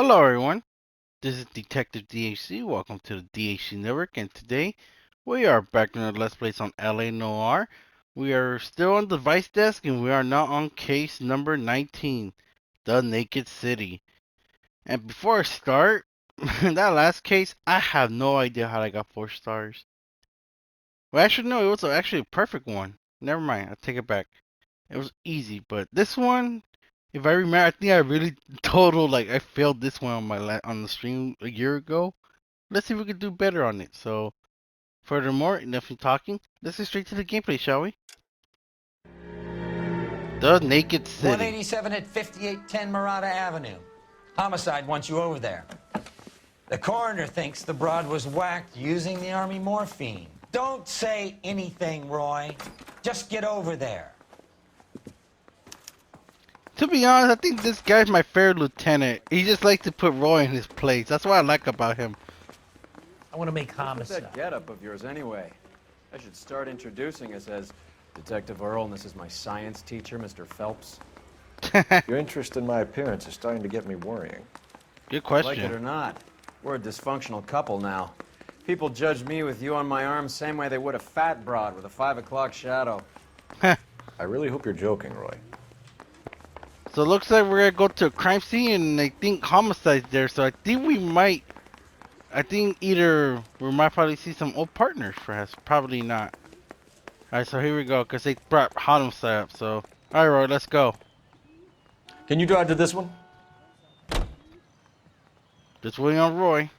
Hello, everyone. This is Detective DHC. Welcome to the DHC Network, and today we are back in our Let's Plays on LA Noire. We are still on the Vice Desk, and we are now on case number 19, The Naked City. And before I start, that last case, I have no idea how I got 4 stars. Well, actually, no, it was actually a perfect one. Never mind, I take it back. It was easy, but this one, if I remember, I think I really I failed this one on on the stream a year ago. Let's see if we can do better on it. So, furthermore, enough of talking. Let's get straight to the gameplay, shall we? The Naked City. 187 at 5810 Murata Avenue. Homicide wants you over there. The coroner thinks the broad was whacked using the army morphine. Don't say anything, Roy. Just get over there. To be honest, I think this guy's my favorite lieutenant. He just likes to put Roy in his place. That's what I like about him. I want to make homicide. What's that getup of yours anyway? I should start introducing us as Detective Earle, and this is my science teacher, Mr. Phelps. Your interest in my appearance is starting to get me worrying. Good question. Like it or not, we're a dysfunctional couple now. People judge me with you on my arm same way they would a fat broad with a 5 o'clock shadow. I really hope you're joking, Roy. So it looks like we're gonna go to a crime scene, and I think homicide's there. So I think we might. I think either we might probably see some old partners, perhaps. Probably not. Alright, so here we go, because they brought homicide up. So, alright, Roy, let's go. Can you drive to this one? Just waiting on Roy.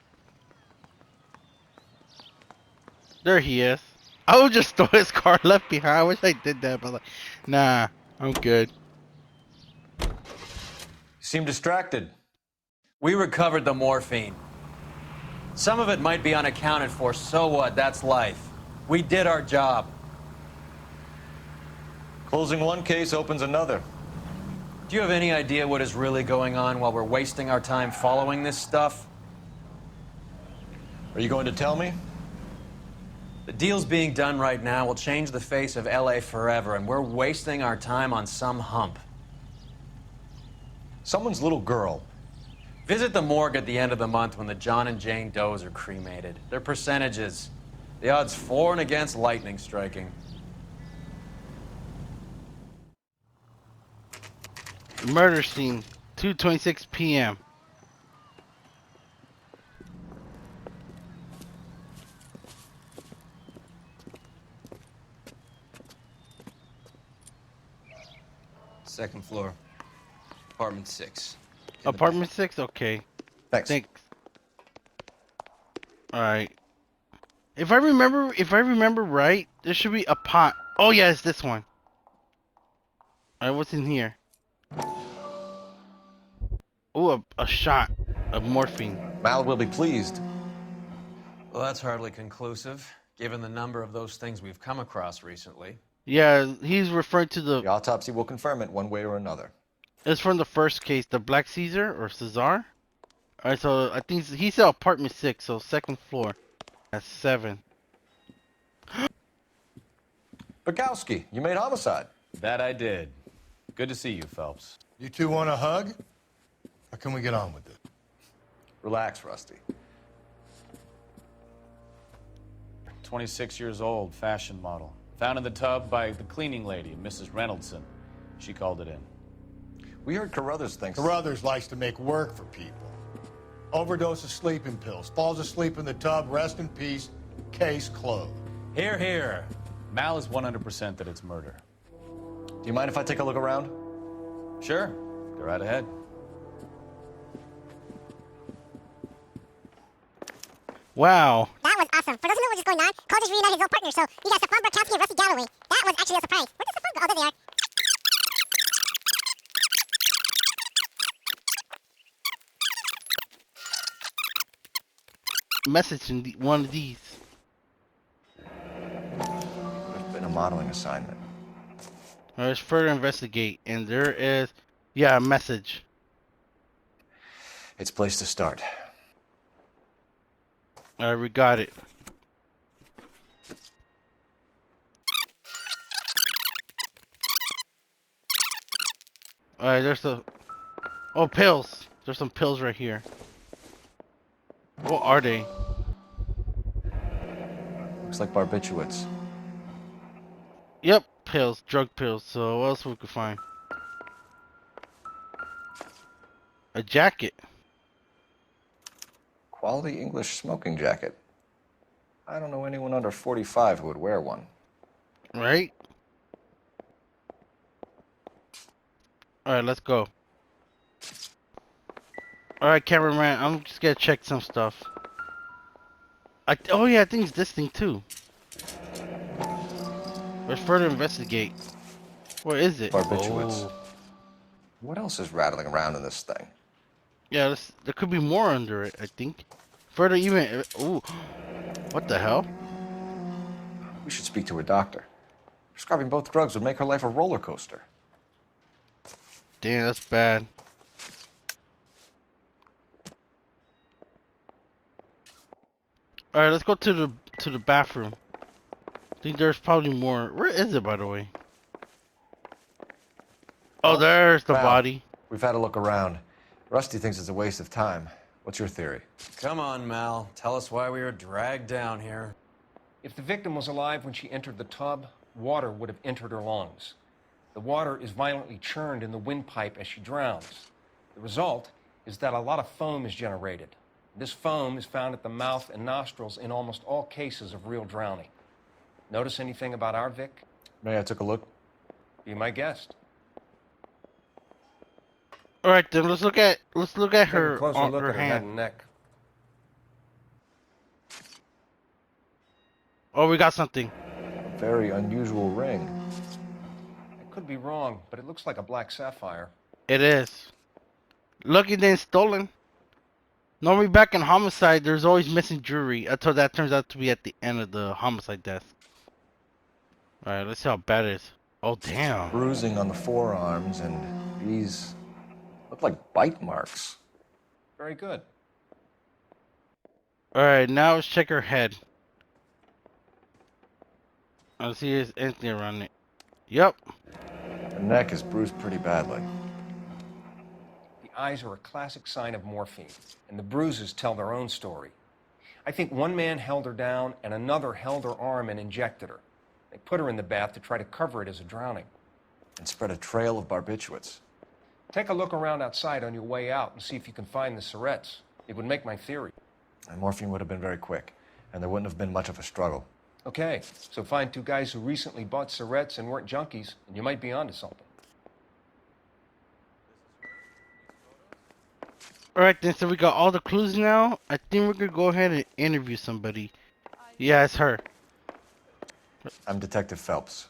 There he is. I would just throw his car left behind. I wish I did that, but nah, I'm good. You seem distracted. We recovered the morphine. Some of it might be unaccounted for, so what? That's life. We did our job. Closing one case opens another. Do you have any idea what is really going on while we're wasting our time following this stuff? Are you going to tell me? The deals being done right now will change the face of LA forever, and we're wasting our time on some hump. Someone's little girl. Visit the morgue at the end of the month when the John and Jane Does are cremated. Their percentages. The odds for and against lightning striking. Murder scene, 2:26 p.m. Second floor, apartment 6. Apartment 6? Okay. Thanks. Thanks. Alright. If I remember right, there should be a pot. Oh yeah, it's this one. Alright, what's in here? Oh, a shot of morphine. Mal will be pleased. Well, that's hardly conclusive, given the number of those things we've come across recently. Yeah, he's referring to The autopsy will confirm it one way or another. it's from the first case, the Black Caesar or Cesar. Alright, so I think he said apartment 6, so second floor. That's 7. Bukowski, you made homicide. That I did. Good to see you, Phelps. You two want a hug? Or can we get on with it? Relax, Rusty. 26 years old, fashion model. Found in the tub by the cleaning lady, Mrs. Reynoldson. She called it in. We heard Carruthers thinks... Carruthers likes to make work for people. Overdose of sleeping pills, falls asleep in the tub, rest in peace, case closed. Here, here. Mal is 100% that it's murder. Do you mind if I take a look around? Sure. Go right ahead. Wow. That was awesome. For those who know what's going on, Cole just reunited his old partners. So you got Stefan Barkowski and Rusty Galloway. That was actually a surprise. Where does Stefan go? Oh, there they are. Message in one of these. It's been a modeling assignment. Let's further investigate, and there is, yeah, a message. It's a place to start. Alright, we got it. Alright, there's the... Oh, pills. There's some pills right here. What are they? Looks like barbiturates. Yep, pills, drug pills. So what else we could find? A jacket. Quality English smoking jacket. I don't know anyone under 45 who would wear one. Right? Alright, let's go. Alright, cameraman, I'm just gonna check some stuff. Oh yeah, I think it's this thing too. Let's further investigate. What is it? Barbiturates. Oh. What else is rattling around in this thing? Yeah, there could be more under it, I think. Further even... Ooh. What the hell? We should speak to her doctor. Prescribing both drugs would make her life a roller coaster. Damn, that's bad. Alright, let's go to the bathroom. I think there's probably more. Where is it, by the way? Oh, there's the Wow. body. We've had a look around. Rusty thinks it's a waste of time. What's your theory? Come on, Mal. Tell us why we were dragged down here. If the victim was alive when she entered the tub, water would have entered her lungs. The water is violently churned in the windpipe as she drowns. The result is that a lot of foam is generated. This foam is found at the mouth and nostrils in almost all cases of real drowning. Notice anything about our Vic? May I took a look? Be my guest. All right, then let's look at Take her a closer look her at her head hand. and neck. Oh, we got something. A very unusual ring. I could be wrong, but it looks like a black sapphire. It is. Lucky they ain't stolen. Normally back in homicide, there's always missing jewelry until that turns out to be at the end of the homicide desk. All right, let's see how bad it is. Oh, damn. Bruising on the forearms, and these look like bite marks. Very good. All right, now let's check her head. Let's see if there's anything around it. Yep. Her neck is bruised pretty badly. The eyes are a classic sign of morphine, and the bruises tell their own story. I think one man held her down and another held her arm and injected her. They put her in the bath to try to cover it as a drowning. And spread a trail of barbiturates. Take a look around outside on your way out and see if you can find the syrettes. It would make my theory. And morphine would have been very quick, and there wouldn't have been much of a struggle. Okay, so find two guys who recently bought syrettes and weren't junkies, and you might be onto something. All right, then. So we got all the clues now. I think we're gonna go ahead and interview somebody. Yeah, it's her. I'm Detective Phelps.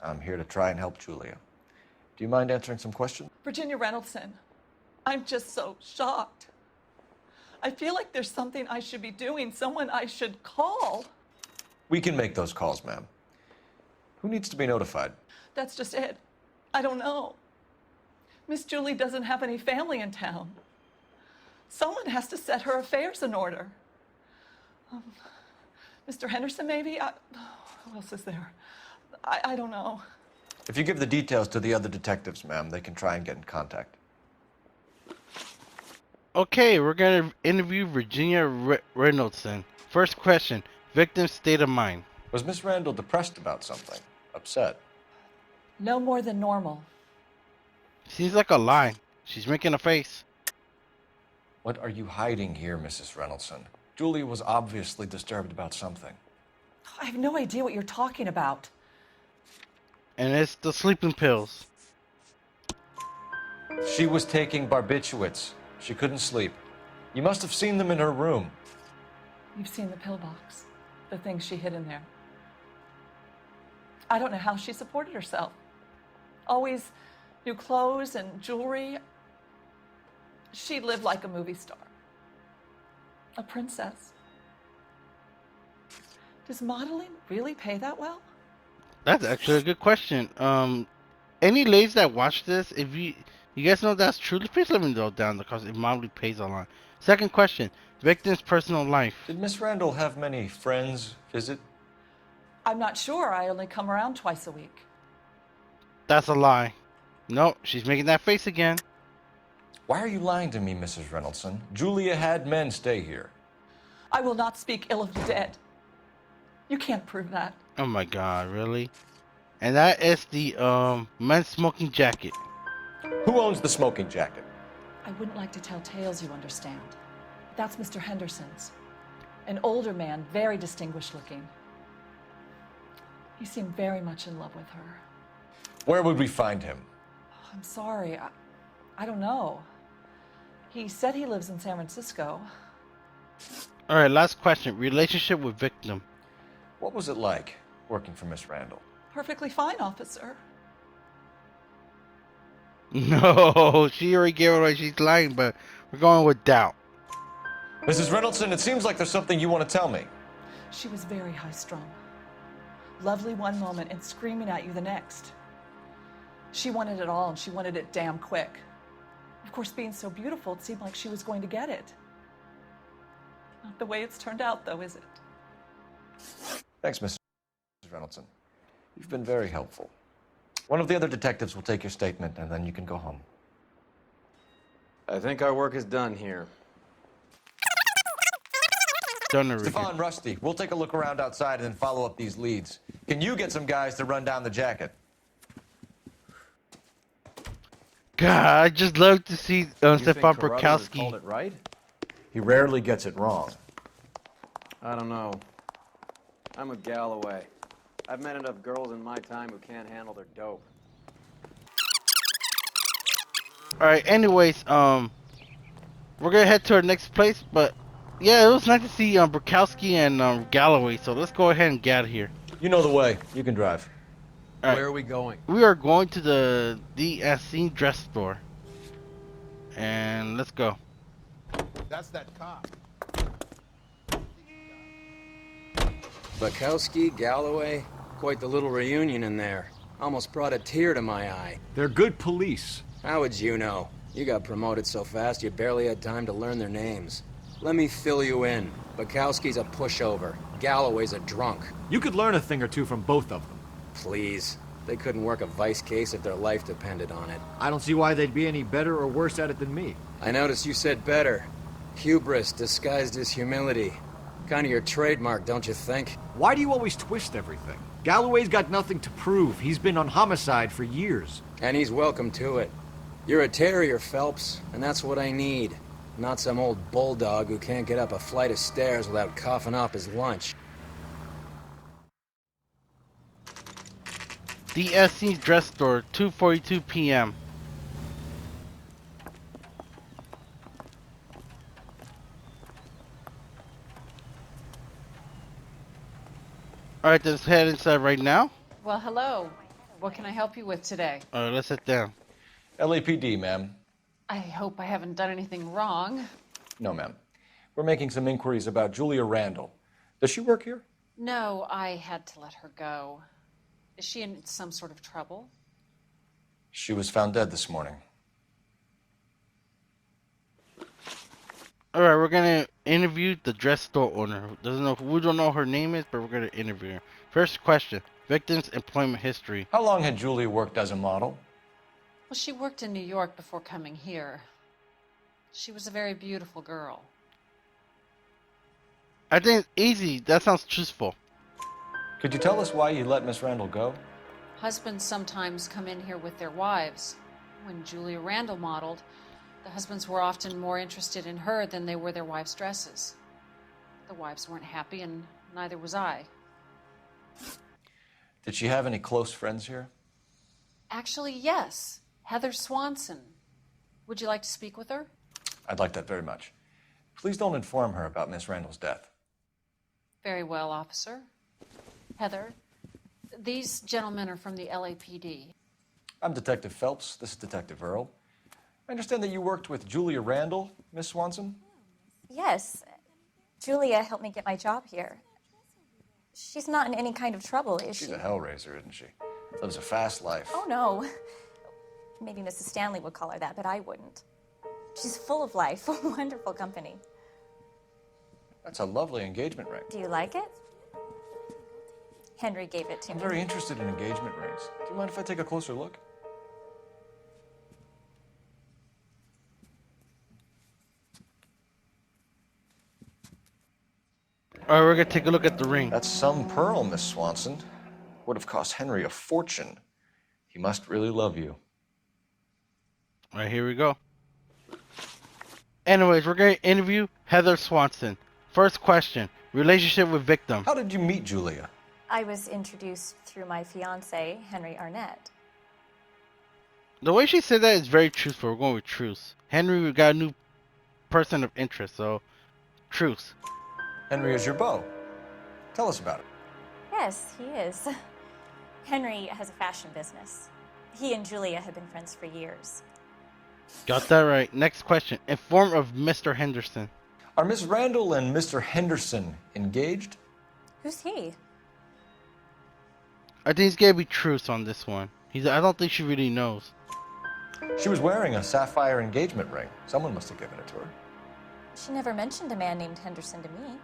I'm here to try and help Julia. Do you mind answering some questions? Virginia Reynoldson, I'm just so shocked. I feel like there's something I should be doing, someone I should call. We can make those calls, ma'am. Who needs to be notified? That's just it. I don't know. Miss Julie doesn't have any family in town. Someone has to set her affairs in order. Mr. Henderson, maybe? Who else is there? I don't know. If you give the details to the other detectives, ma'am, they can try and get in contact. Okay, we're gonna interview Virginia Reynoldson. First question: victim's state of mind. Was Miss Randall depressed about something? Upset? No more than normal. Seems like a lie. She's making a face. What are you hiding here, Mrs. Reynoldson? Julia was obviously disturbed about something. I have no idea what you're talking about. And it's the sleeping pills. She was taking barbiturates. She couldn't sleep. You must have seen them in her room. You've seen the pillbox, the things she hid in there. I don't know how she supported herself. Always new clothes and jewelry. She lived like a movie star. A princess. Does modeling really pay that well? That's actually a good question. Any ladies that watch this, if you guys know that's true, please let me know down because it probably pays a lot. Second question: victim's personal life. Did Miss Randall have many friends visit? I'm not sure. I only come around twice a week. That's a lie. No, she's making that face again. Why are you lying to me, Mrs. Reynoldson? Julia had men stay here. I will not speak ill of the dead. You can't prove that. Oh my God, really? And that is the men's smoking jacket. Who owns the smoking jacket? I wouldn't like to tell tales, you understand. That's Mr. Henderson's. An older man, very distinguished looking. He seemed very much in love with her. Where would we find him? I'm sorry, I don't know. He said he lives in San Francisco. All right, last question. Relationship with victim. What was it like working for Miss Randall? Perfectly fine, officer. No, she already gave it away. She's lying, but we're going with doubt. Mrs. Reynoldson, it seems like there's something you want to tell me. She was very high-strung. Lovely one moment and screaming at you the next. She wanted it all, and she wanted it damn quick. Of course, being so beautiful, it seemed like she was going to get it. Not the way it's turned out, though, is it? Thanks, Mrs. Reynoldson. You've been very helpful. One of the other detectives will take your statement, and then you can go home. I think our work is done here. Done already. Stefan, Rusty, we'll take a look around outside and then follow up these leads. Can you get some guys to run down the jacket? God, I just love to see Stefan Burkowski. Called it right? He rarely gets it wrong. I don't know. I'm with Galloway. I've met enough girls in my time who can't handle their dope. All right. Anyways, we're gonna head to our next place, but yeah, it was nice to see Burkowski and Galloway. So let's go ahead and get out of here. You know the way. You can drive. All right. Where are we going? We are going to the DSC dress store, and let's go. That's that cop. Bukowski, Galloway, quite the little reunion in there. Almost brought a tear to my eye. They're good police. How would you know? You got promoted so fast you barely had time to learn their names. Let me fill you in. Bukowski's a pushover. Galloway's a drunk. You could learn a thing or two from both of them. Please. They couldn't work a vice case if their life depended on it. I don't see why they'd be any better or worse at it than me. I noticed you said better. Hubris disguised as humility. Kind of your trademark, don't you think? Why do you always twist everything? Galloway's got nothing to prove. He's been on homicide for years. And he's welcome to it. You're a terrier, Phelps, and that's what I need. Not some old bulldog who can't get up a flight of stairs without coughing up his lunch. DSC dress store, 2:42 p.m. All right, let's head inside right now. Well, hello. What can I help you with today? All right, let's sit down. LAPD, ma'am. I hope I haven't done anything wrong. No, ma'am. We're making some inquiries about Julia Randall. Does she work here? No, I had to let her go. Is she in some sort of trouble? She was found dead this morning. All right, we're gonna interview the dress store owner. We don't know her name is, but we're gonna interview her. First question: victim's employment history. How long had Julia worked as a model? Well, she worked in New York before coming here. She was a very beautiful girl. I think it's easy. That sounds truthful. Could you tell us why you let Miss Randall go? Husbands sometimes come in here with their wives. When Julia Randall modeled, the husbands were often more interested in her than they were their wives' dresses. The wives weren't happy, and neither was I. Did she have any close friends here? Actually, yes. Heather Swanson. Would you like to speak with her? I'd like that very much. Please don't inform her about Miss Randall's death. Very well, officer. Heather, these gentlemen are from the LAPD. I'm Detective Phelps. This is Detective Earle. I understand that you worked with Julia Randall, Miss Swanson? Yes. Julia helped me get my job here. She's not in any kind of trouble, is she? She's a hellraiser, isn't she? Lives a fast life. Oh, no. Maybe Mrs. Stanley would call her that, but I wouldn't. She's full of life, a wonderful company. That's a lovely engagement ring. Do you like it? Henry gave it to I'm me. very interested in engagement rings. Do you mind if I take a closer look? Alright, we're gonna take a look at the ring. That's some pearl, Miss Swanson. Would have cost Henry a fortune. He must really love you. Alright, here we go. Anyways, we're gonna interview Heather Swanson. First question, relationship with victim. How did you meet Julia? I was introduced through my fiance, Henry Arnett. The way she said that is very truthful. We're going with truth. Henry, we got a new person of interest, so truth. Henry is your beau. Tell us about it. Yes, he is. Henry has a fashion business. He and Julia have been friends for years. Got that right. Next question. Inform of Mr. Henderson. Are Miss Randall and Mr. Henderson engaged? Who's he? I think it's gonna be truth on this one. I don't think she really knows. She was wearing a sapphire engagement ring. Someone must have given it to her. She never mentioned a man named Henderson to me.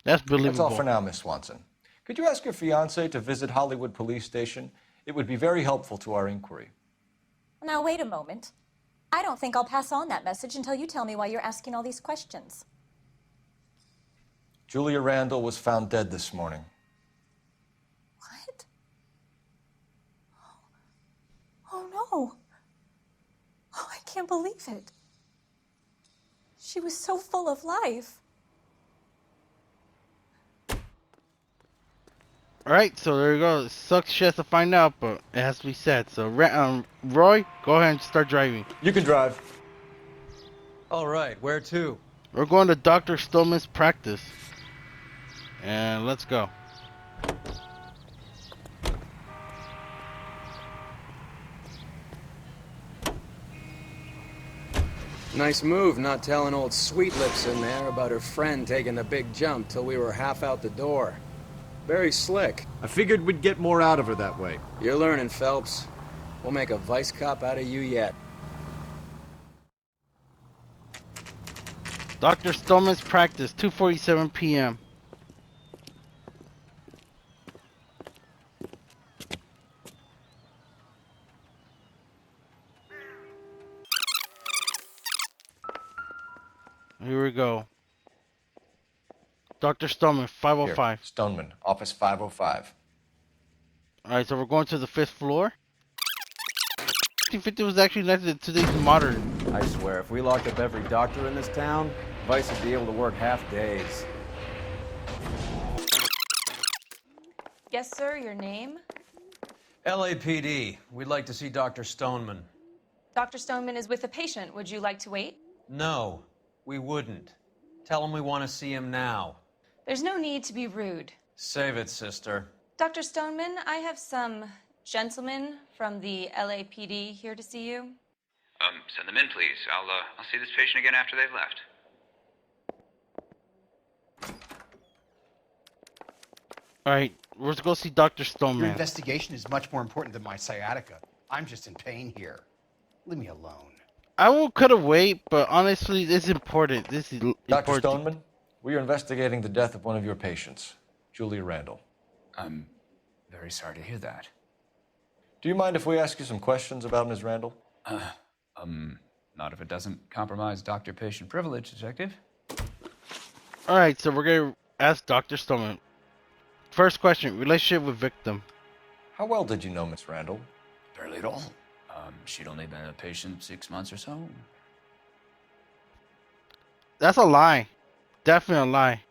That's believable. That's all for now, Miss Swanson. Could you ask your fiance to visit Hollywood Police Station? It would be very helpful to our inquiry. Now, wait a moment. I don't think I'll pass on that message until you tell me why you're asking all these questions. Julia Randall was found dead this morning. What? Oh, no. Oh, I can't believe it. She was so full of life. Alright, so there you go. It sucks she has to find out, but it has to be said. So, Roy, go ahead and start driving. You can drive. All right, where to? We're going to Dr. Stillman's practice. And let's go. Nice move not telling old Sweet Lips in there about her friend taking the big jump till we were half out the door. Very slick. I figured we'd get more out of her that way. You're learning, Phelps. We'll make a vice cop out of you yet. Dr. Stillman's practice, 2:47 p.m. Here we go. Dr. Stoneman, 505. Here, Stoneman, office 505. Alright, so we're going to the 5th floor. 1950 was actually nicer than today's modern. I swear, if we locked up every doctor in this town, Vice would be able to work half days. Yes, sir, your name? LAPD. We'd like to see Dr. Stoneman. Dr. Stoneman is with a patient. Would you like to wait? No, we wouldn't. Tell him we want to see him now. There's no need to be rude. Save it, sister. Dr. Stoneman, I have some gentlemen from the LAPD here to see you. Send them in, please. I'll see this patient again after they've left. Alright, we're to go see Dr. Your Stoneman. investigation is much more important than my sciatica. I'm just in pain here. Leave me alone. I will cut away, but honestly, this is important. This is important. Dr. Stoneman, we are investigating the death of one of your patients, Julia Randall. I'm very sorry to hear that. Do you mind if we ask you some questions about Ms. Randall? Not if it doesn't compromise doctor-patient privilege, Detective. Alright, so we're going to ask Dr. Stoneman. First question, relationship with victim. How well did you know Miss Randall? Barely at all. She'd only been a patient 6 months or so. That's a lie. Definitely a lie.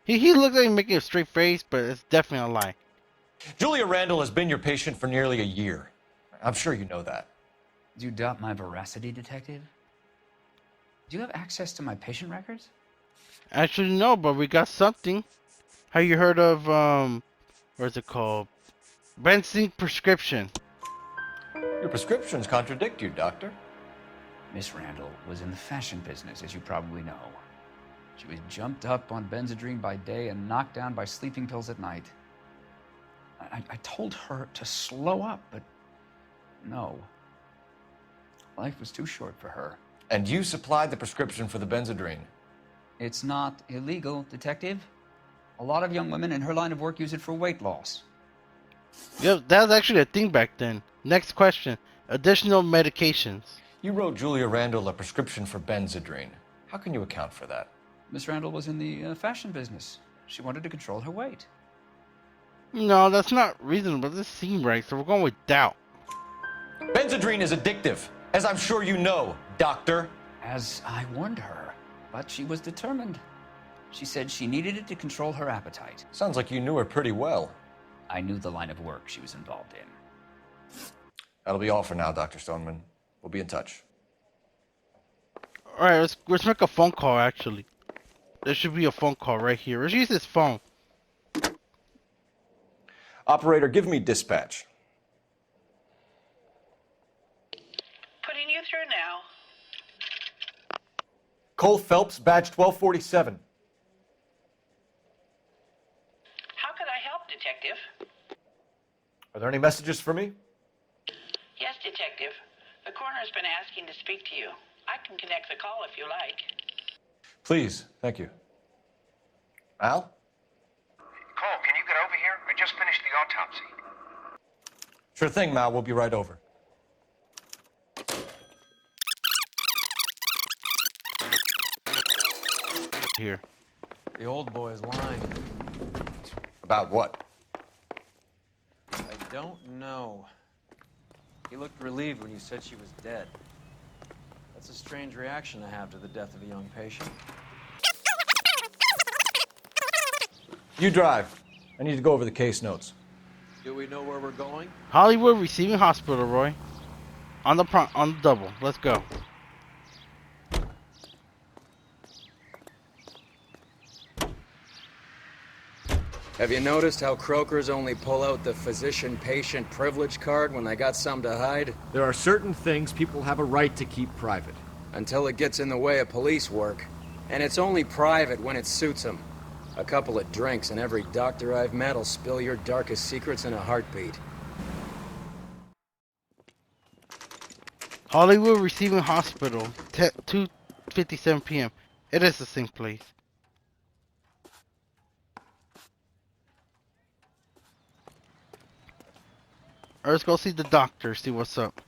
He looks like he's making a straight face, but it's definitely a lie. Julia Randall has been your patient for nearly a year. I'm sure you know that. Do you doubt my veracity, Detective? Do you have access to my patient records? Actually, no, but we got something. Have you heard of, what's it called? Benzene prescription. Your prescriptions contradict you, Doctor. Miss Randall was in the fashion business, as you probably know. She was jumped up on Benzedrine by day and knocked down by sleeping pills at night. I told her to slow up, but no. Life was too short for her. And you supplied the prescription for the Benzedrine. It's not illegal, Detective. A lot of young women in her line of work use it for weight loss. Yep, that was actually a thing back then. Next question. Additional medications. You wrote Julia Randall a prescription for Benzedrine. How can you account for that? Miss Randall was in the fashion business. She wanted to control her weight. No, that's not reasonable. This seems right, so we're going with doubt. Benzedrine is addictive, as I'm sure you know, Doctor. As I warned her, but she was determined. She said she needed it to control her appetite. Sounds like you knew her pretty well. I knew the line of work she was involved in. That'll be all for now, Dr. Stoneman. We'll be in touch. Alright, let's make a phone call, actually. There should be a phone call right here. Let's use this phone. Operator, give me dispatch. Putting you through now. Cole Phelps, badge 1247. How could I help, Detective? Are there any messages for me? Yes, Detective. The coroner's been asking to speak to you. I can connect the call if you like. Please, thank you. Al? Cole, can you get over here? I just finished the autopsy. Sure thing, Mal. We'll be right over. Here. The old boy's lying. About what? I don't know. He looked relieved when you said she was dead. That's a strange reaction to have to the death of a young patient. You drive. I need to go over the case notes. Do we know where we're going? Hollywood Receiving Hospital, Roy. On the double. Let's go. Have you noticed how croakers only pull out the physician-patient privilege card when they got something to hide? There are certain things people have a right to keep private. Until it gets in the way of police work. And it's only private when it suits them. A couple of drinks and every doctor I've met will spill your darkest secrets in a heartbeat. Hollywood Receiving Hospital, 2:57 p.m. It is the same place. Alright, let's go see the doctor, see what's up.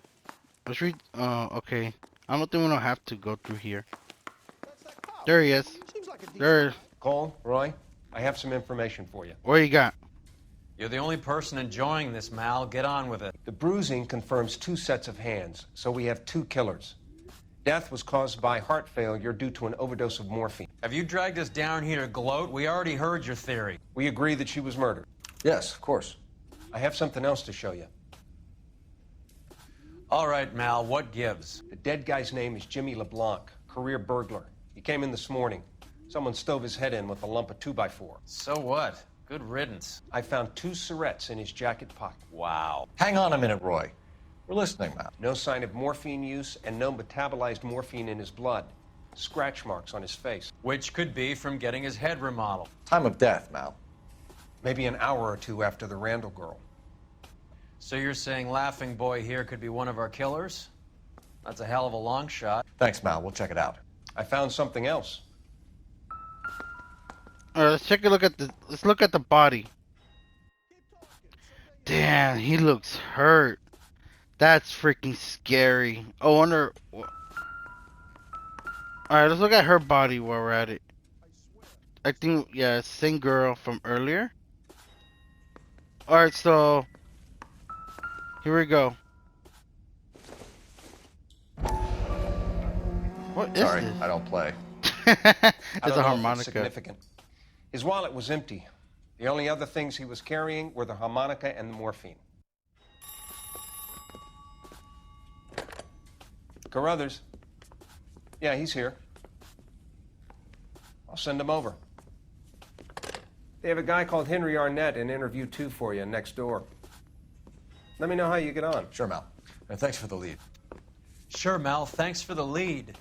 Let's read, okay. I don't think we don't have to go through here. There he is. There. Cole, Roy, I have some information for you. What you got? You're the only person enjoying this, Mal. Get on with it. The bruising confirms 2 sets of hands, so we have 2 killers. Death was caused by heart failure due to an overdose of morphine. Have you dragged us down here to gloat? We already heard your theory. We agree that she was murdered. Yes, of course. I have something else to show you. All right, Mal, what gives? The dead guy's name is Jimmy Leblanc, career burglar. He came in this morning. Someone stove his head in with a lump of 2x4. So what? Good riddance. I found 2 syrettes in his jacket pocket. Wow. Hang on a minute, Roy. We're listening, Mal. No sign of morphine use and no metabolized morphine in his blood. Scratch marks on his face. Which could be from getting his head remodeled. Time of death, Mal. Maybe an hour or 2 after the Randall girl. So you're saying Laughing Boy here could be one of our killers? That's a hell of a long shot. Thanks, Mal. We'll check it out. I found something else. Alright, let's look at the body. Damn, he looks hurt. That's freaking scary. I wonder. Alright, let's look at her body while we're at it. I think, yeah, same girl from earlier. Alright, so here we go. What is Sorry, this? I don't play. It's I don't a know if harmonica. significant. His wallet was empty. The only other things he was carrying were the harmonica and the morphine. Carruthers. Yeah, he's here. I'll send him over. They have a guy called Henry Arnett in interview 2 for you next door. Let me know how you get on. Sure, Mal. And thanks for the lead. Sure, Mal. Thanks for the lead.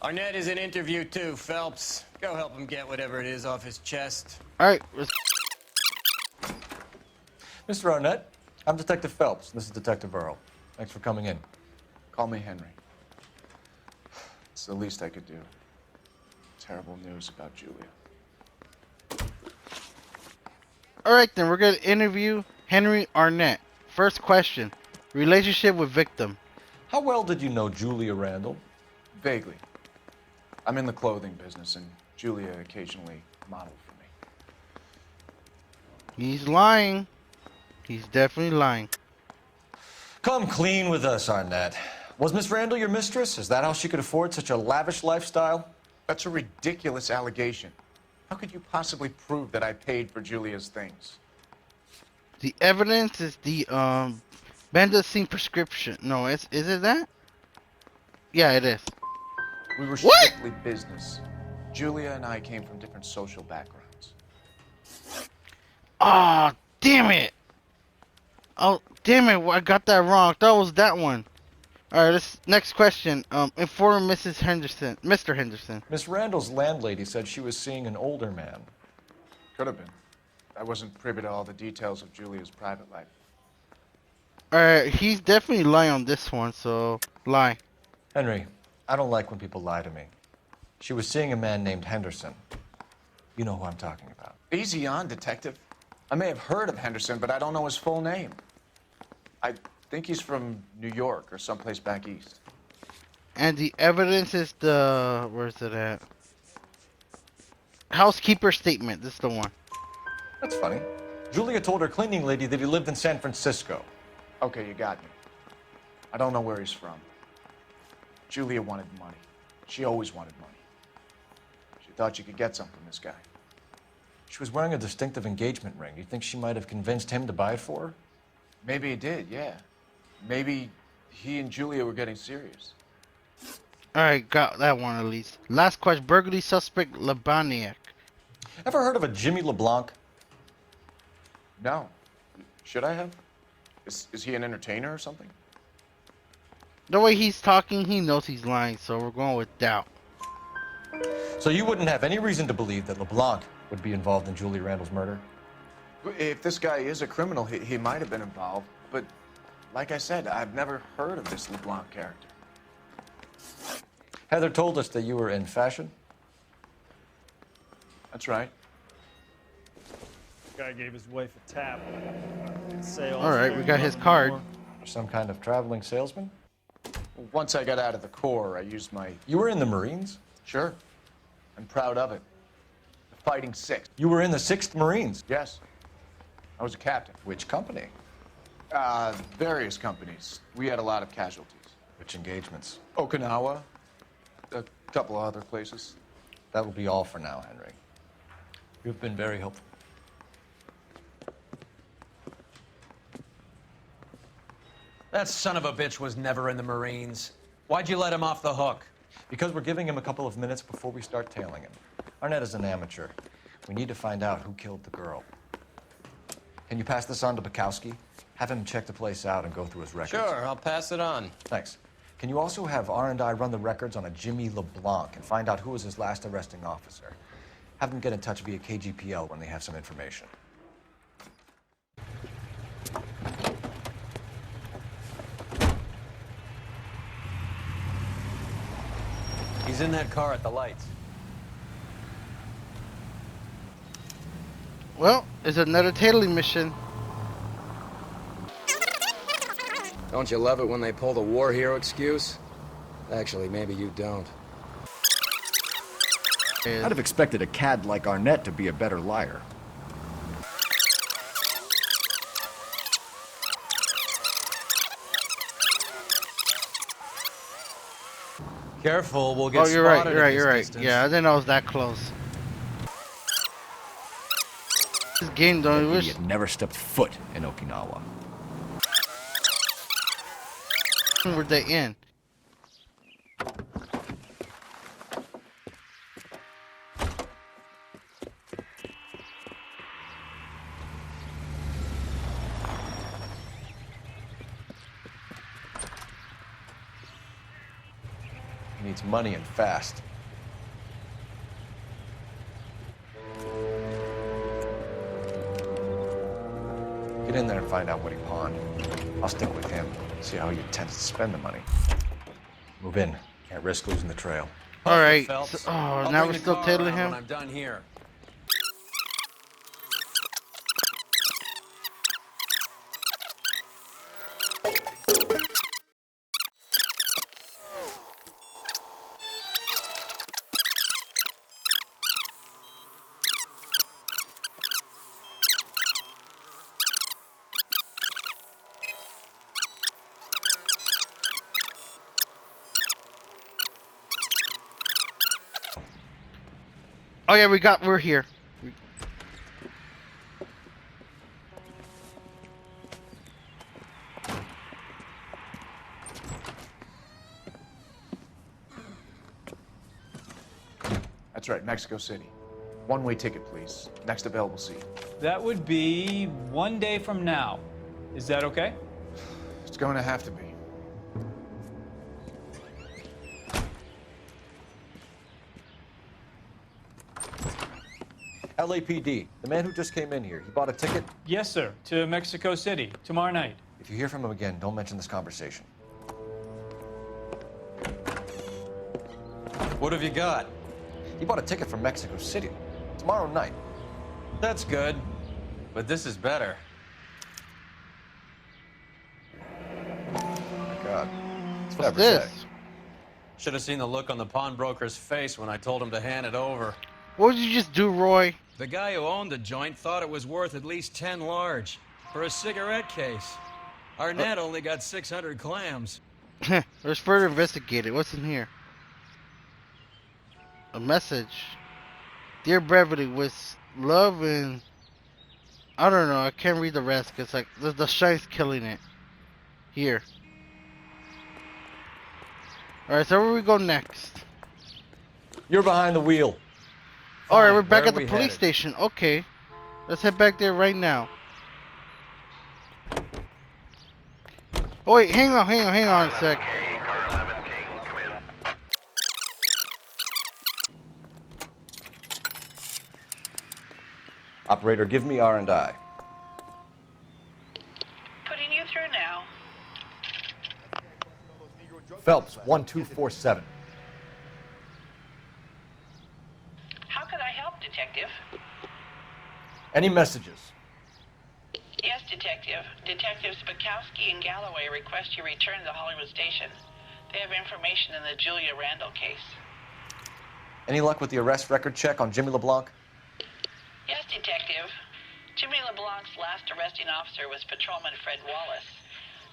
Arnett is in interview 2, Phelps. Go help him get whatever it is off his chest. Alright. Mr. Arnett, I'm Detective Phelps. This is Detective Earle. Thanks for coming in. Call me Henry. It's the least I could do. Terrible news about Julia. Alright then, we're gonna interview Henry Arnett. First question. Relationship with victim. How well did you know Julia Randall? Vaguely. I'm in the clothing business, and Julia occasionally modeled for me. He's lying. He's definitely lying. Come clean with us, Arnett. Was Miss Randall your mistress? Is that how she could afford such a lavish lifestyle? That's a ridiculous allegation. How could you possibly prove that I paid for Julia's things? The evidence is the benzodiazepine prescription. No, is it that? Yeah, it is. We were What? strictly business. Julia and I came from different social backgrounds. Ah, damn it! Oh, damn it! I got that wrong. That was that one. All right, next question. Inform Mrs. Henderson, Mr. Henderson. Miss Randall's landlady said she was seeing an older man. Could have been. I wasn't privy to all the details of Julia's private life. All right, he's definitely lying on this one, so lie. Henry, I don't like when people lie to me. She was seeing a man named Henderson. You know who I'm talking about. Easy on, detective. I may have heard of Henderson, but I don't know his full name. I think he's from New York or someplace back east. And the evidence is the... Where's it at? Housekeeper statement. This is the one. That's funny. Julia told her cleaning lady that he lived in San Francisco. Okay, you got me. I don't know where he's from. Julia wanted money. She always wanted money. She thought she could get some from this guy. She was wearing a distinctive engagement ring. You think she might have convinced him to buy it for her? Maybe he did, yeah. Maybe he and Julia were getting serious. Alright, got that one at least. Last question. Burglary suspect Leblanc. Ever heard of a Jimmy Leblanc? No. Should I have? Is he an entertainer or something? The way he's talking, he knows he's lying, so we're going with doubt. So you wouldn't have any reason to believe that Leblanc would be involved in Julie Randall's murder? If this guy is a criminal, he might have been involved. But like I said, I've never heard of this Leblanc character. Heather told us that you were in fashion. That's right. Guy gave his wife a tap. All right, we got his card. Some kind of traveling salesman? Once I got out of the Corps, I used my... You were in the Marines? Sure. I'm proud of it. The Fighting Sixth. You were in the 6th Marines? Yes. I was a captain. Which company? Various companies. We had a lot of casualties. Which engagements? Okinawa. A couple of other places. That will be all for now, Henry. You've been very helpful. That son of a bitch was never in the Marines. Why'd you let him off the hook? Because we're giving him a couple of minutes before we start tailing him. Arnett is an amateur. We need to find out who killed the girl. Can you pass this on to Bukowski? Have him check the place out and go through his records. Sure, I'll pass it on. Thanks. Can you also have R&I run the records on a Jimmy LeBlanc and find out who was his last arresting officer? Have them get in touch via KGPL when they have some information. He's in that car at the lights. Well, it's another tailing mission. Don't you love it when they pull the war hero excuse? Actually, maybe you don't. I'd have expected a cad like Arnett to be a better liar. Careful, we'll get Oh, you're right, spotted you're right, at you're this right. distance. Yeah, I didn't know it was that close. This game don't He wish. had never stepped foot in Okinawa. Were they in? He needs money and fast. Get in there and find out what he pawned. I'll stick with him, see how he intends to spend the money. Move in. Can't risk losing the trail. All right. Phelps. So, I'll now bring we're the still car tailing around him. when I'm done here. Oh yeah, we're here. That's right, Mexico City. One-way ticket, please. Next available seat. That would be 1 day from now. Is that okay? It's going to have to be. LAPD, the man who just came in here, he bought a ticket? Yes, sir. To Mexico City, tomorrow night. If you hear from him again, don't mention this conversation. What have you got? He bought a ticket from Mexico City. Tomorrow night. That's good. But this is better. Oh my God. It's What's whatever this? say. Should have seen the look on the pawnbroker's face when I told him to hand it over. What did you just do, Roy? The guy who owned the joint thought it was worth at least 10 large for a cigarette case. Arnett only got 600 clams. Let's further investigate it. What's in here? A message. Dear Brevity, with love and... I don't know. I can't read the rest because like the shine's killing it. Here. Alright, so where we go next? You're behind the wheel. Alright, we're back where at the are we police headed? station. Okay. Let's head back there right now. Oh wait, hang on a sec. Operator, give me R&I. Putting you through now. Phelps, 1247. How could I help, Detective? Any messages? Yes, Detective. Detectives Bukowski and Galloway request you return to the Hollywood station. They have information in the Julia Randall case. Any luck with the arrest record check on Jimmy Leblanc? Yes, Detective. Jimmy LeBlanc's last arresting officer was Patrolman Fred Wallace.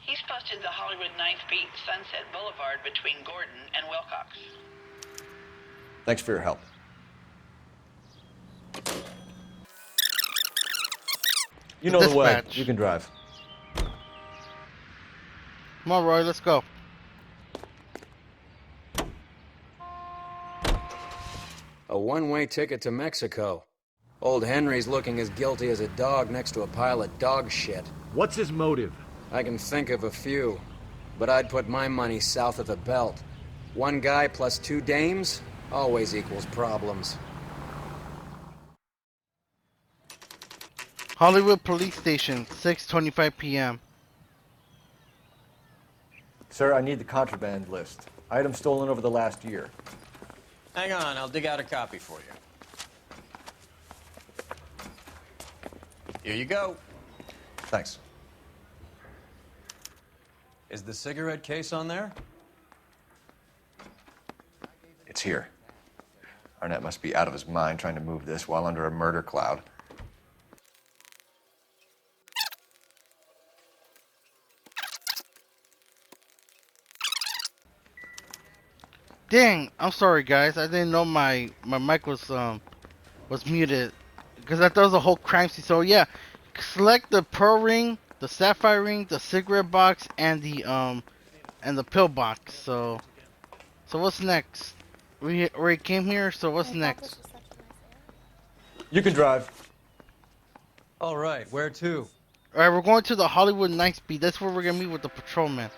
He's posted the Hollywood 9th Beat Sunset Boulevard between Gordon and Wilcox. Thanks for your help. You know the way. Dispatch. You can drive. Come on, Roy, let's go. A one-way ticket to Mexico. Old Henry's looking as guilty as a dog next to a pile of dog shit. What's his motive? I can think of a few, but I'd put my money south of the belt. One guy plus 2 dames always equals problems. Hollywood Police Station, 6:25 p.m. Sir, I need the contraband list. Items stolen over the last year. Hang on, I'll dig out a copy for you. Here you go. Thanks. Is the cigarette case on there? It's here. Arnett must be out of his mind trying to move this while under a murder cloud. Dang, I'm sorry guys. I didn't know my mic was muted because I thought it was a whole crime scene. So yeah, select the pearl ring, the sapphire ring, the cigarette box, and the pill box. So what's next? We already came here. So what's next? You can drive. All right, where to? All right, we're going to the Hollywood 9th Beat. That's where we're gonna meet with the patrolman.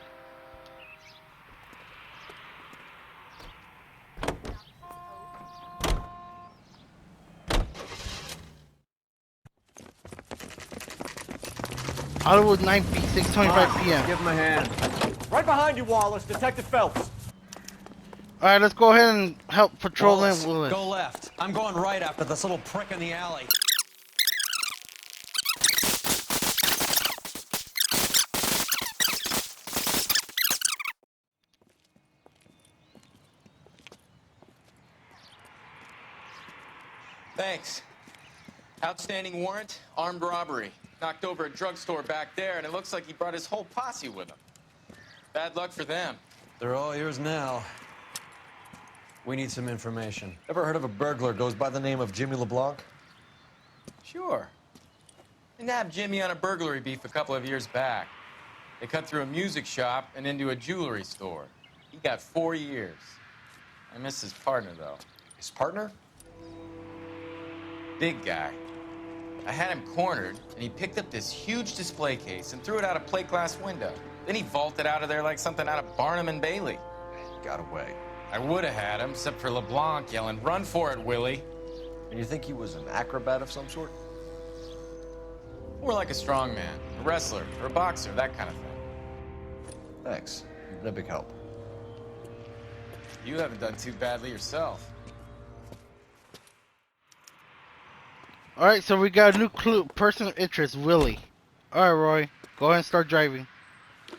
Hollywood 9th Beat, 6:25 p.m. Give him a hand. Right behind you, Wallace. Detective Phelps. All right, let's go ahead and help patrol Wallace, in Willis. go left. I'm going right after this little prick in the alley. Thanks. Outstanding warrant, armed robbery. Knocked over a drugstore back there, and it looks like he brought his whole posse with him. Bad luck for them. They're all yours now. We need some information. Ever heard of a burglar goes by the name of Jimmy LeBlanc? Sure. They nabbed Jimmy on a burglary beef a couple of years back. They cut through a music shop and into a jewelry store. He got 4 years. I miss his partner, though. His partner? Big guy. I had him cornered, and he picked up this huge display case and threw it out a plate glass window. Then he vaulted out of there like something out of Barnum and Bailey. He got away. I would have had him, except for LeBlanc yelling, "Run for it, Willie!" And you think he was an acrobat of some sort? More like a strongman, a wrestler, or a boxer, that kind of thing. Thanks. You've been a big help. You haven't done too badly yourself. Alright, so we got a new clue. Person of interest, Willie. Alright, Roy. Go ahead and start driving.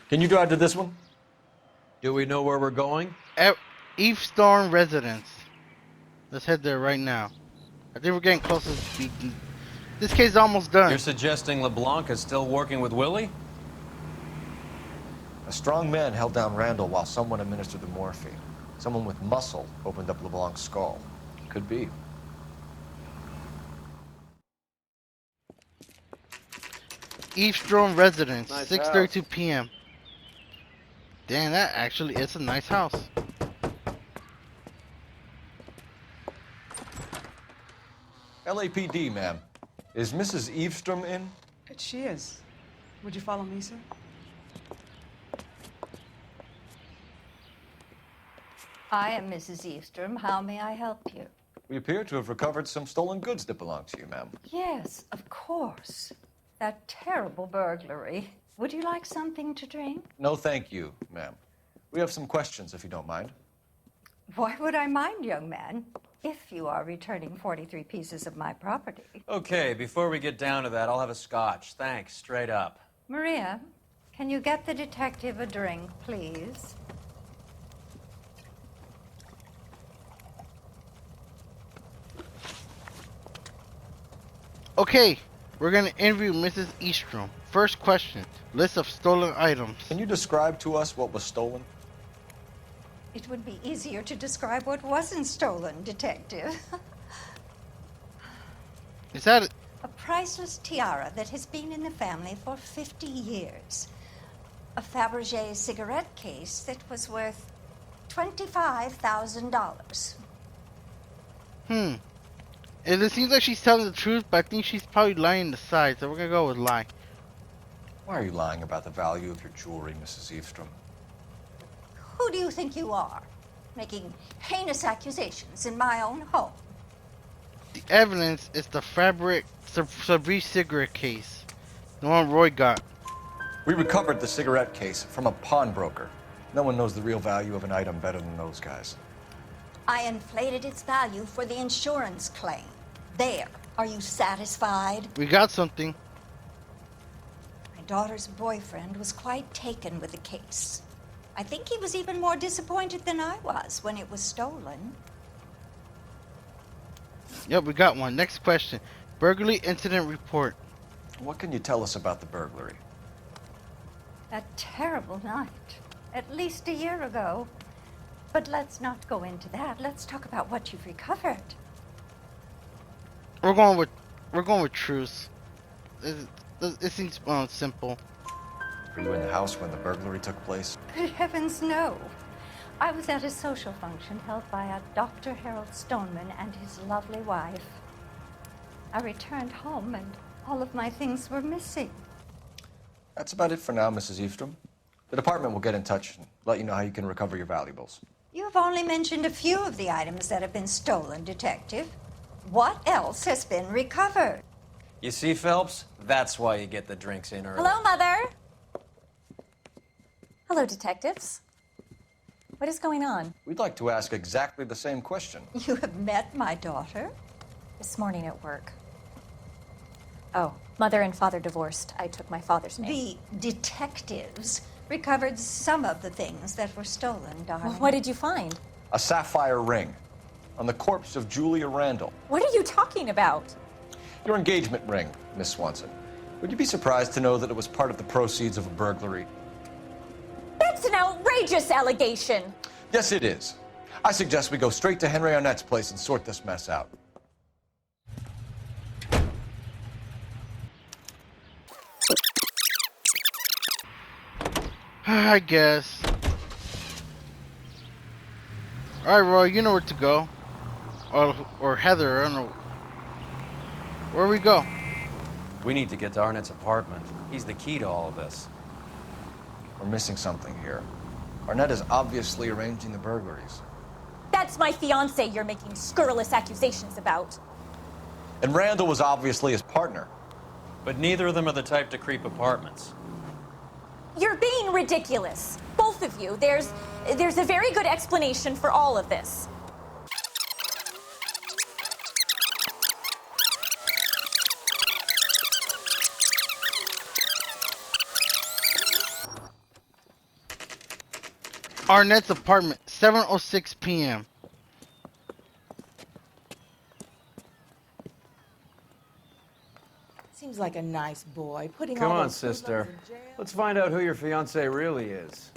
Can you drive to this one? Do we know where we're going? Eavestorm Residence. Let's head there right now. I think we're getting close to speaking. This case is almost done. You're suggesting LeBlanc is still working with Willie? A strong man held down Randall while someone administered the morphine. Someone with muscle opened up LeBlanc's skull. Could be. Eavestorm Residence, Nice 6:32 p.m. Damn, that actually is a nice house. LAPD, ma'am. Is Mrs. Eavestorm in? She is. Would you follow me, sir? I am Mrs. Eavestorm. How may I help you? We appear to have recovered some stolen goods that belong to you, ma'am. Yes, of course. That terrible burglary. Would you like something to drink? No, thank you, ma'am. We have some questions, if you don't mind. Why would I mind, young man, if you are returning 43 pieces of my property? Okay, before we get down to that, I'll have a scotch. Thanks, straight up. Maria, can you get the detective a drink, please? Okay, we're gonna interview Mrs. Eavestorm. First question, list of stolen items. Can you describe to us what was stolen? It would be easier to describe what wasn't stolen, Detective. Is that a priceless tiara that has been in the family for 50 years. A Fabergé cigarette case that was worth $25,000. And it seems like she's telling the truth, but I think she's probably lying to the side, so we're gonna go with lie. Why are you lying about the value of your jewelry, Mrs. Eavestorm? Who do you think you are? Making heinous accusations in my own home. The evidence is the Fabergé cigarette case, the one Roy got. We recovered the cigarette case from a pawnbroker. No one knows the real value of an item better than those guys. I inflated its value for the insurance claim. There. Are you satisfied? We got something. My daughter's boyfriend was quite taken with the case. I think he was even more disappointed than I was when it was stolen. Yep, we got one. Next question. Burglary incident report. What can you tell us about the burglary? A terrible night. At least a year ago. But let's not go into that. Let's talk about what you've recovered. We're going with truth. It seems simple. Were you in the house when the burglary took place? Good heavens, no. I was at a social function held by a Dr. Harold Stoneman and his lovely wife. I returned home and all of my things were missing. That's about it for now, Mrs. Eavestorm. The department will get in touch and let you know how you can recover your valuables. You've only mentioned a few of the items that have been stolen, Detective. What else has been recovered? You see, Phelps? That's why you get the drinks in early. Hello, Mother. Hello, detectives. What is going on? We'd like to ask exactly the same question. You have met my daughter? This morning at work. Oh, mother and father divorced. I took my father's name. The detectives recovered some of the things that were stolen, darling. Well, what did you find? A sapphire ring on the corpse of Julia Randall. What are you talking about? Your engagement ring, Miss Swanson. Would you be surprised to know that it was part of the proceeds of a burglary? That's an outrageous allegation. Yes, it is. I suggest we go straight to Henry Arnett's place and sort this mess out. I guess. Alright, Roy, you know where to go. Or Heather, I don't know. Where we go? We need to get to Arnett's apartment. He's the key to all of this. We're missing something here. Arnett is obviously arranging the burglaries. That's my fiance you're making scurrilous accusations about. And Randall was obviously his partner. But neither of them are the type to creep apartments. You're being ridiculous. Both of you. There's a very good explanation for all of this. Arnett's apartment, 7:06 p.m. Seems like a nice boy. Putting Come all on, those sister. hoodlums in jail. Let's find out who your fiance really is.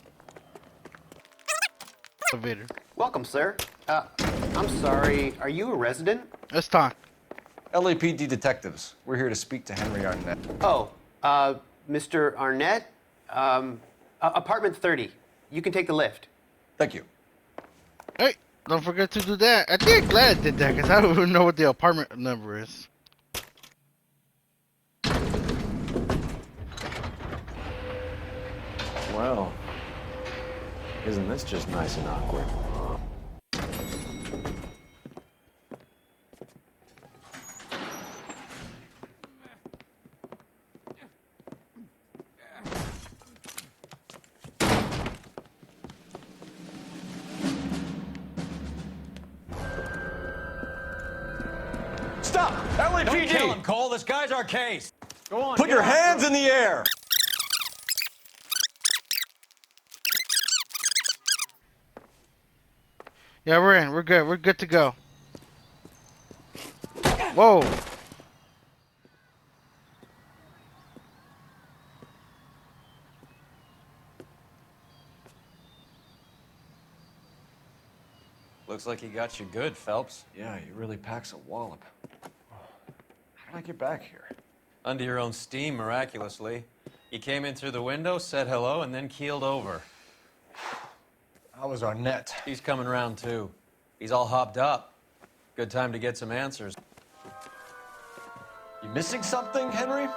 Elevator. Welcome, sir. I'm sorry, are you a resident? Let's talk. LAPD detectives. We're here to speak to Henry Arnett. Oh, Mr. Arnett? Apartment 30. You can take the lift. Thank you. Hey, don't forget to do that. I think I'm glad I did that because I don't even know what the apartment number is. Well, isn't this just nice and awkward? Stop! LAPD! Don't kill him, Cole. This guy's our case. Go on. Put get your after hands him. in the air! Yeah, we're in. We're good. We're good to go. Whoa. Looks like he got you good, Phelps. Yeah, he really packs a wallop. How did I get back here? Under your own steam, miraculously. You came in through the window, said hello, and then keeled over. How was Arnett? He's coming round, too. He's all hopped up. Good time to get some answers. You missing something, Henry?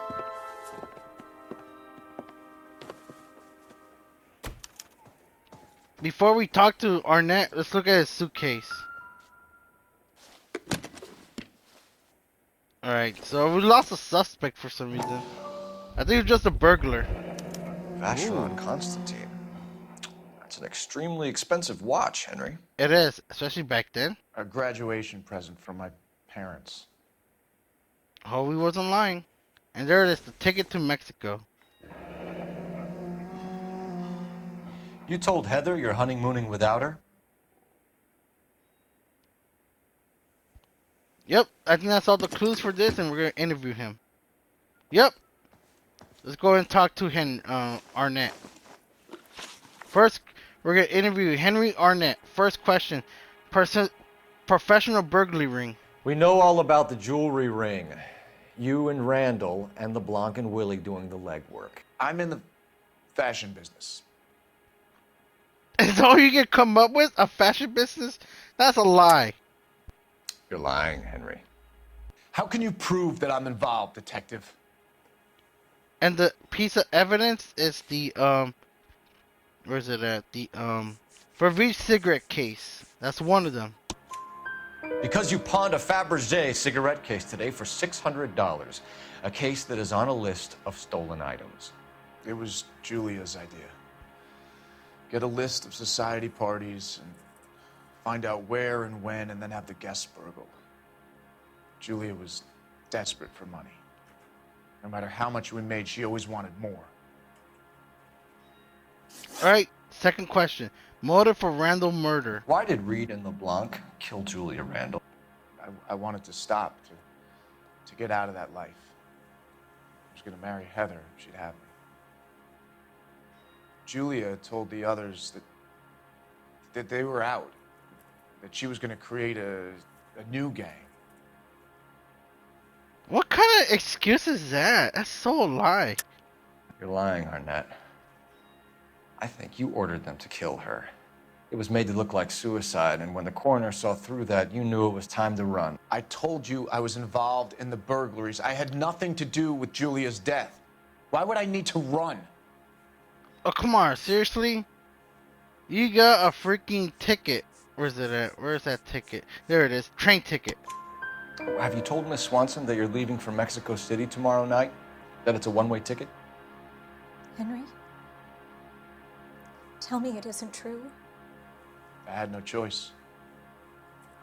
Before we talk to Arnett, let's look at his suitcase. Alright, so we lost a suspect for some reason. I think it's just a burglar. Vacheron Constantine. That's an extremely expensive watch, Henry. It is, especially back then. A graduation present from my parents. Oh, he wasn't lying. And there it is, the ticket to Mexico. You told Heather you're honeymooning without her? Yep, I think that's all the clues for this, and we're gonna interview him. Yep. Let's go and talk to Arnett. First, we're gonna interview Henry Arnett. First question: professional burglary ring. We know all about the jewelry ring. You and Randall and Leblanc and Willie doing the legwork. I'm in the fashion business. Is all you can come up with? A fashion business? That's a lie. You're lying, Henry. How can you prove that I'm involved, detective? And the piece of evidence is the where is it at? The Fabergé cigarette case. That's one of them. Because you pawned a Fabergé cigarette case today for $600. A case that is on a list of stolen items. It was Julia's idea. Get a list of society parties and find out where and when, and then have the guests burgled. Julia was desperate for money. No matter how much we made, she always wanted more. Alright, second question. Motive for Randall murder. Why did Reed and LeBlanc kill Julia Randall? I wanted to stop, to get out of that life. I was going to marry Heather if she'd have me. Julia told the others that they were out. that she was going to create a new gang. What kind of excuse is that? That's so a lie. You're lying, Arnett. I think you ordered them to kill her. It was made to look like suicide, and when the coroner saw through that, you knew it was time to run. I told you I was involved in the burglaries. I had nothing to do with Julia's death. Why would I need to run? Oh, come on, seriously? You got a freaking ticket. Where's it at? Where's that ticket? There it is. Train ticket. Have you told Miss Swanson that you're leaving for Mexico City tomorrow night? That it's a one-way ticket? Henry? Tell me it isn't true. I had no choice.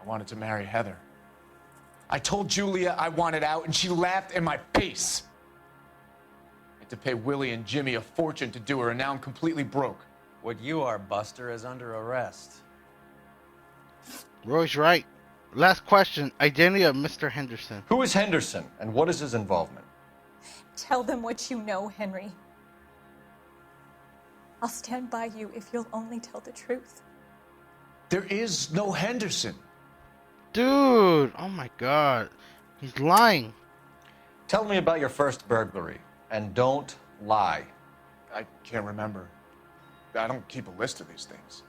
I wanted to marry Heather. I told Julia I wanted out, and she laughed in my face. I had to pay Willie and Jimmy a fortune to do her, and now I'm completely broke. What you are, Buster, is under arrest. Roy's right. Last question. Identity of Mr. Henderson. Who is Henderson, and what is his involvement? Tell them what you know, Henry. I'll stand by you if you'll only tell the truth. There is no Henderson. Dude, oh my god. He's lying. Tell me about your first burglary, and don't lie. I can't remember. I don't keep a list of these things.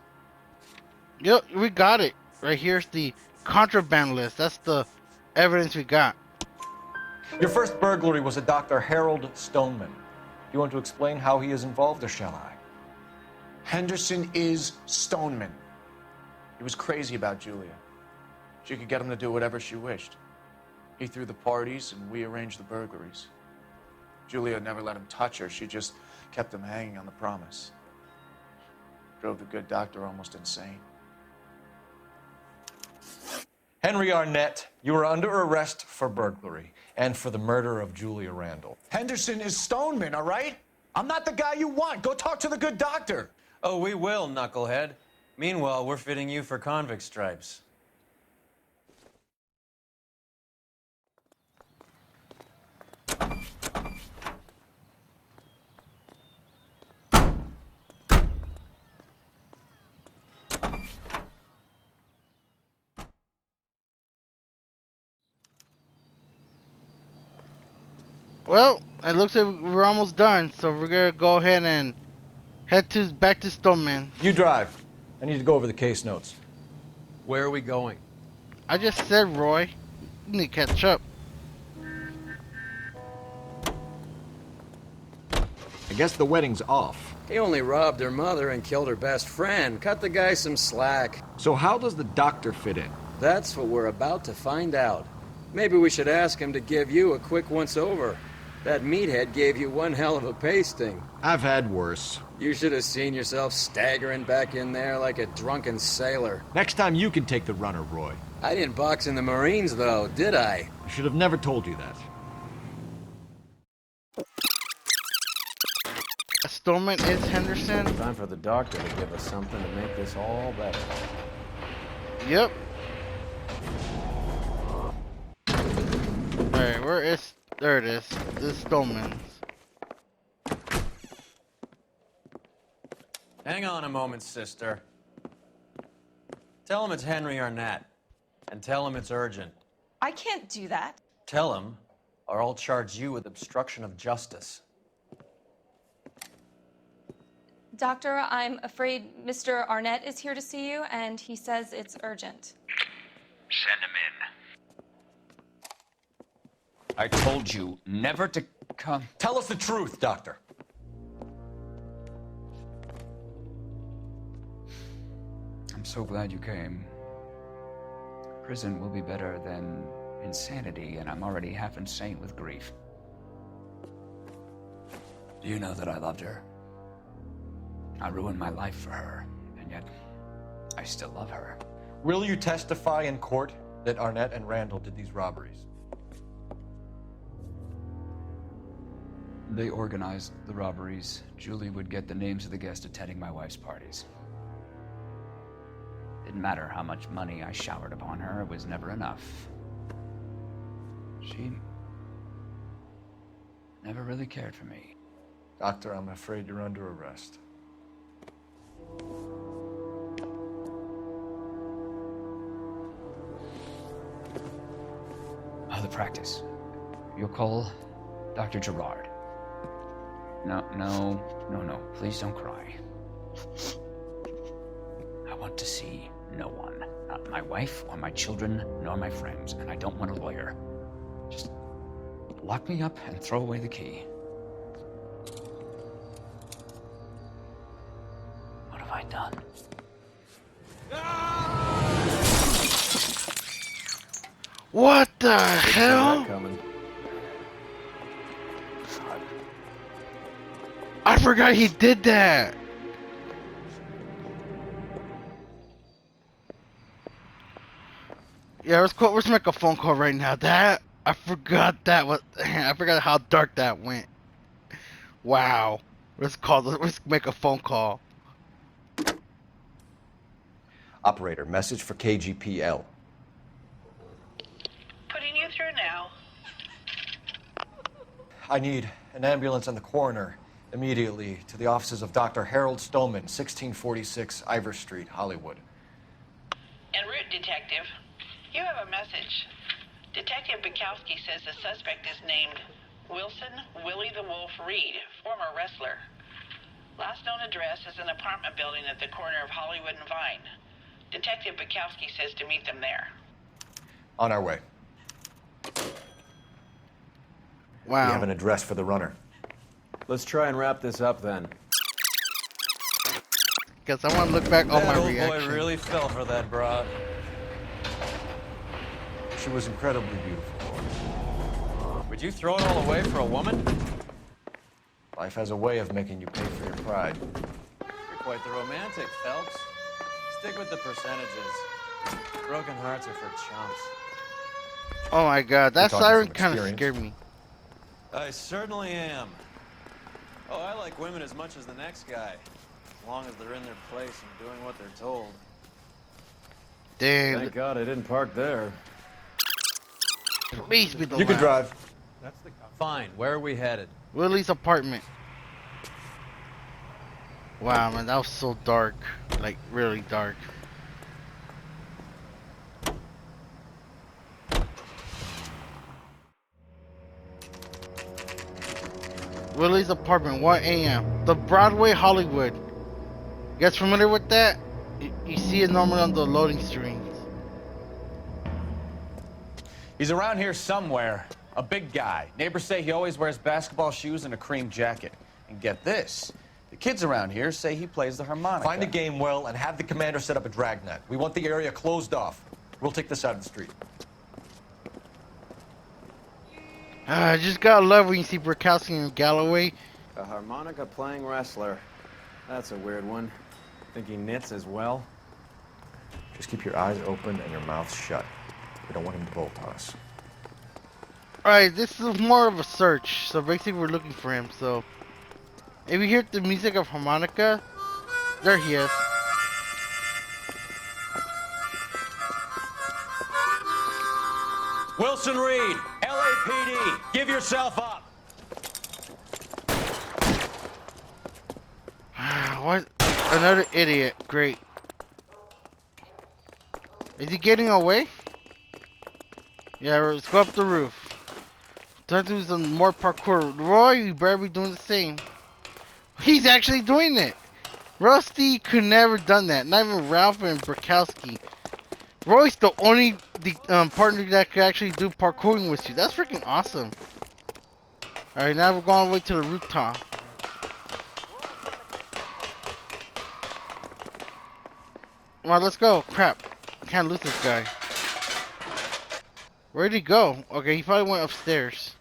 Yep, we got it. Right here's the contraband list. That's the evidence we got. Your first burglary was a Dr. Harold Stoneman. You want to explain how he is involved, or shall I? Henderson is Stoneman. He was crazy about Julia. She could get him to do whatever she wished. He threw the parties, and we arranged the burglaries. Julia never let him touch her. She just kept him hanging on the promise. Drove the good doctor almost insane. Henry Arnett, you are under arrest for burglary and for the murder of Julia Randall. Henderson is Stoneman, all right? I'm not the guy you want. Go talk to the good doctor. Oh, we will, knucklehead. Meanwhile, we're fitting you for convict stripes. Well, it looks like we're almost done, so we're gonna go ahead and head back to Stoneman. You drive. I need to go over the case notes. Where are we going? I just said, Roy. You need to catch up. I guess the wedding's off. He only robbed her mother and killed her best friend. Cut the guy some slack. So how does the doctor fit in? That's what we're about to find out. Maybe we should ask him to give you a quick once-over. That meathead gave you one hell of a pasting. I've had worse. You should have seen yourself staggering back in there like a drunken sailor. Next time you can take the runner, Roy. I didn't box in the Marines, though, did I? I should have never told you that. Stoneman is Henderson. Time for the doctor to give us something to make this all better. Yep. Alright, where is... There it is. This is Stoneman's. Hang on a moment, sister. Tell him it's Henry Arnett. And tell him it's urgent. I can't do that. Tell him, or I'll charge you with obstruction of justice. Doctor, I'm afraid Mr. Arnett is here to see you, and he says it's urgent. Send him in. I told you never to come. Tell us the truth, Doctor. I'm so glad you came. Prison will be better than insanity, and I'm already half insane with grief. Do you know that I loved her? I ruined my life for her, and yet I still love her. Will you testify in court that Arnett and Randall did these robberies? They organized the robberies. Julie would get the names of the guests attending my wife's parties. Didn't matter how much money I showered upon her, it was never enough. She never really cared for me. Doctor, I'm afraid you're under arrest. practice. You'll call Dr. Gerard. No. Please don't cry. I want to see no one. Not my wife or my children, nor my friends. And I don't want a lawyer. Just lock me up and throw away the key. What have I done? What the hell? I forgot he did that. Yeah, let's make a phone call right now. I forgot how dark that went. Wow. Let's make a phone call. Operator, message for KGPL. Putting you through now. I need an ambulance and the coroner immediately to the offices of Dr. Harold Stoneman, 1646 Ivor Street, Hollywood. En route, Detective. You have a message. Detective Bukowski says the suspect is named Wilson Willie the Wolf Reed, former wrestler. Last known address is an apartment building at the corner of Hollywood and Vine. Detective Bukowski says to meet them there. On our way. Wow. We have an address for the runner. Let's try and wrap this up then. Because I want to look back on my That old reaction. boy really fell for that broad. She was incredibly beautiful. Would you throw it all away for a woman? Life has a way of making you pay for your pride. You're quite the romantic, Phelps. Stick with the percentages. Broken hearts are for chumps. Oh my god, that You're talking siren from kind of experience. scared me. I certainly am. Oh, I like women as much as the next guy. As long as they're in their place and doing what they're told. Damn. Thank God I didn't park there. Please be the You can last. drive. Fine, where are we headed? Willie's apartment. Wow, man, that was so dark. Like, really dark. Willie's apartment, 1 a.m. The Broadway, Hollywood. You guys familiar with that? You see it normally on the loading screens. He's around here somewhere. A big guy. Neighbors say he always wears basketball shoes and a cream jacket. And get this, the kids around here say he plays the harmonica. Find a game well and have the commander set up a dragnet. We want the area closed off. We'll take this out of the street. I just gotta love when you see Bukowski and Galloway. A harmonica playing wrestler. That's a weird one. Think he knits as well? Just keep your eyes open and your mouth shut. We don't want him to bolt on us. Alright, this is more of a search. So basically we're looking for him. So if you hear the music of harmonica, there he is. Wilson Reed, LAPD, give yourself up. What? Another idiot. Great. Is he getting away? Yeah, let's go up the roof. Time to do some more parkour. Roy, you better be doing the same. He's actually doing it. Rusty could never done that. Not even Ralph and Bukowski. Roy's the only partner that could actually do parkouring with you. That's freaking awesome. Alright, now we're going all the way to the rooftop. Come on, let's go. Crap. I can't lose this guy. Where'd he go? Okay, he probably went upstairs.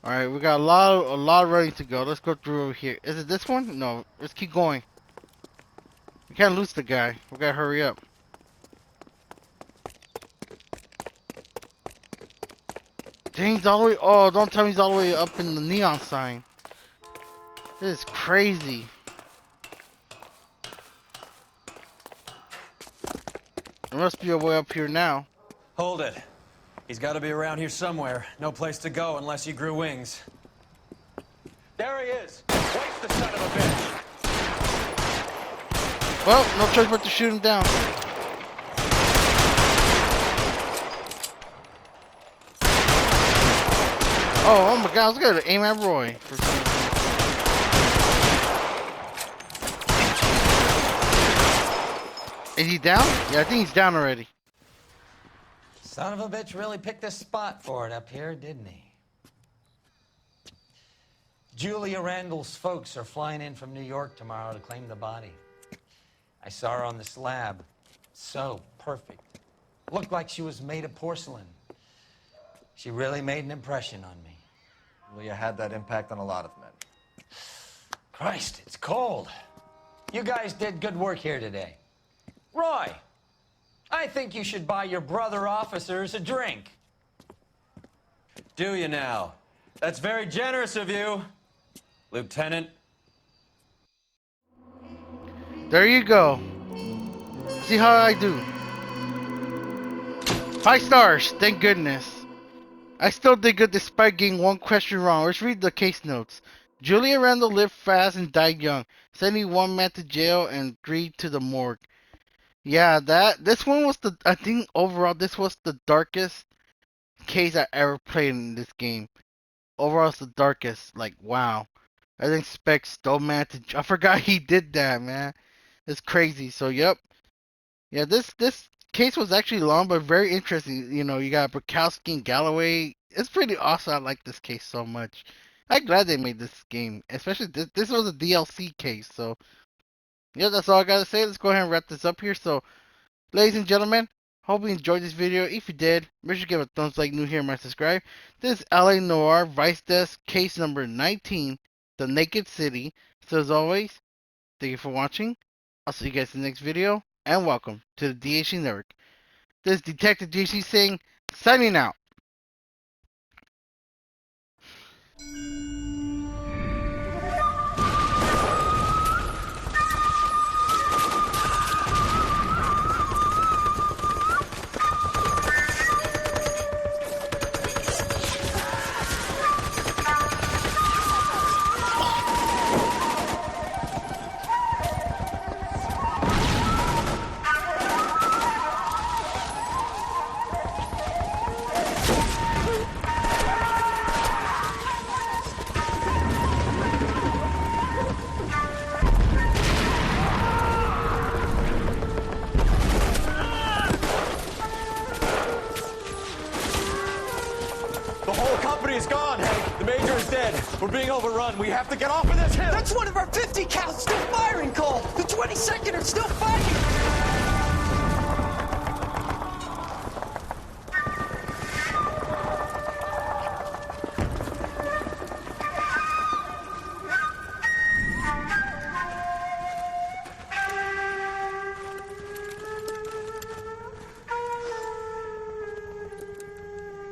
Alright, we got a lot ready to go. Let's go through over here. Is it this one? No, let's keep going. We can't lose the guy. We gotta hurry up. Dang, he's all the way. Oh, don't tell me he's all the way up in the neon sign. This is crazy. There must be a way up here now. Hold it. He's got to be around here somewhere. No place to go unless he grew wings. There he is. Waste the son of a bitch. Well, no choice but to shoot him down. Oh my god, I was gonna aim at Roy. Is he down? Yeah, I think he's down already. Son of a bitch really picked a spot for it up here, didn't he? Julia Randall's folks are flying in from New York tomorrow to claim the body. I saw her on the slab. So perfect. Looked like she was made of porcelain. She really made an impression on me. Julia had that impact on a lot of men. Christ, it's cold. You guys did good work here today. Roy, I think you should buy your brother officers a drink. Do you now? That's very generous of you, Lieutenant. There you go. See how I do. 5 stars, thank goodness. I still did good despite getting one question wrong. Let's read the case notes. Julia Randall lived fast and died young, sending 1 man to jail and 3 to the morgue. Yeah, this one was I think overall this was the darkest case I ever played in this game. Overall it's the darkest. Like, wow. I didn't expect Stoneman to, I forgot he did that, man. It's crazy. So, yep. Yeah, this case was actually long but very interesting. You know, you got Bukowski and Galloway. It's pretty awesome. I like this case so much. I'm glad they made this game. Especially this was a DLC case. So, yeah, that's all I gotta say. Let's go ahead and wrap this up here. So, ladies and gentlemen, hope you enjoyed this video. If you did, make sure to give it a thumbs like, new here, and subscribe. This is LA Noire Vice Desk case number 19, The Naked City. So as always, thank you for watching. I'll see you guys in the next video, and welcome to the DHC Network. This is Detective DHC saying, signing out. We're being overrun. We have to get off of this hill. That's one of our 50 cals still firing, Cole. The 22nd are still fighting.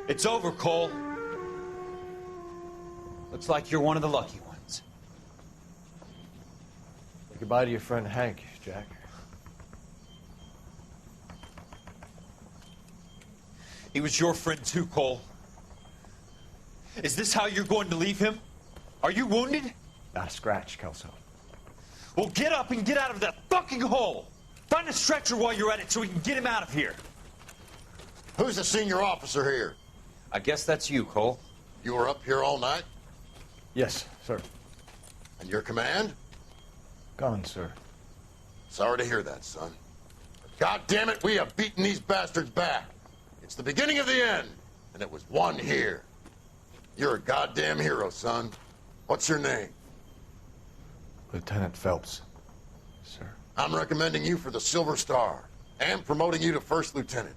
It's over, Cole. Looks like you're one of the lucky ones. Say goodbye to your friend Hank, Jack. He was your friend too, Cole. Is this how you're going to leave him? Are you wounded? Not a scratch, Kelso. Well, get up and get out of that fucking hole! Find a stretcher while you're at it so we can get him out of here. Who's the senior officer here? I guess that's you, Cole. You were up here all night? Yes, sir. And your command? Gone, sir. Sorry to hear that, son. God damn it, we have beaten these bastards back. It's the beginning of the end, and it was won here. You're a goddamn hero, son. What's your name? Lieutenant Phelps, sir. I'm recommending you for the Silver Star and promoting you to first lieutenant.